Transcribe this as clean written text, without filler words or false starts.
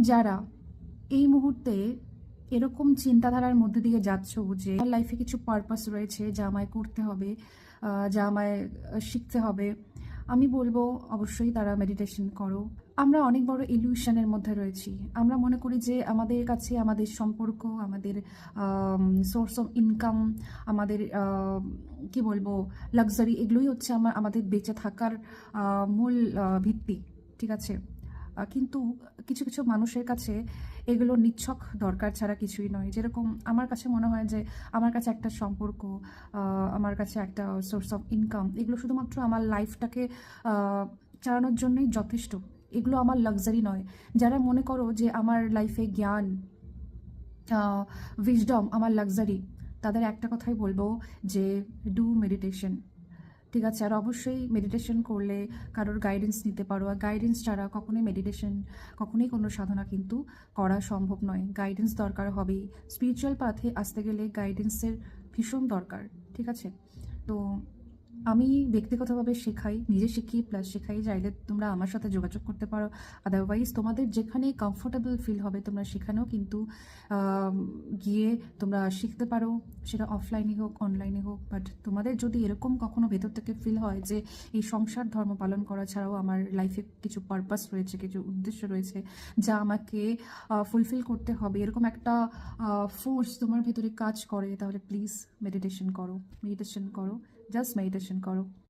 যারা এই মুহূর্তে এরকম চিন্তাধারার মধ্যে দিয়ে যাচ্ছ যে আমার লাইফে কিছু পারপাস রয়েছে যা আমায় করতে হবে, যা আমায় শিখতে হবে, আমি বলবো অবশ্যই তারা মেডিটেশন করো। আমরা অনেক বড় ইলিউশনের মধ্যে রয়েছি। আমরা মনে করি যে আমাদের কাছে আমাদের সম্পর্ক, আমাদের সোর্স অফ ইনকাম, আমাদের কি বলবো লাক্সারি, এগুলোই হচ্ছে আমাদের বেঁচে থাকার মূল ভিত্তি। ঠিক আছে, কিন্তু কিছু কিছু মানুষের কাছে এগুলো নিছক দরকার ছাড়া কিছুই নয়। যেরকম আমার কাছে মনে হয় যে আমার কাছে একটা সম্পর্ক, আমার কাছে একটা সোর্স অফ ইনকাম, এগুলো শুধুমাত্র আমার লাইফটাকে চালানোর জন্যই যথেষ্ট। এগুলো আমার লাক্সারি নয়। যারা মনে করো যে আমার লাইফে জ্ঞান, উইজডম আমার লাক্সারি, তাদের একটা কথাই বলবো যে ডু মেডিটেশন। ঠিক আছে, আর অবশ্যই মেডিটেশন করলে কারোর গাইডেন্স নিতে পারো। আর গাইডেন্স ছাড়া কখনোই মেডিটেশন, কখনোই কোনো সাধনা কিন্তু করা সম্ভব নয়। গাইডেন্স দরকার হবেই। স্পিরিচুয়াল পাথে আসতে গেলে গাইডেন্সের ভীষণ দরকার। ঠিক আছে, তো আমি ব্যক্তিগতভাবে শেখাই, নিজে শিখি প্লাস শেখাই। চাইলে তোমরা আমার সাথে যোগাযোগ করতে পারো। আদারওয়াইজ তোমাদের যেখানে কমফোর্টেবল ফিল হবে তোমরা সেখানেও কিন্তু গিয়ে তোমরা শিখতে পারো, সেটা অফলাইনে হোক অনলাইনে হোক। বাট তোমাদের যদি এরকম কখনো ভেতর থেকে ফিল হয় যে এই সংসার ধর্ম পালন করা ছাড়াও আমার লাইফে কিছু পারপাস রয়েছে, কিছু উদ্দেশ্য রয়েছে যা আমাকে ফুলফিল করতে হবে, এরকম একটা ফোর্স তোমার ভেতরে কাজ করে, তাহলে প্লিজ মেডিটেশন করো। মেডিটেশন করো, জাস্ট মেডিটেশন করো।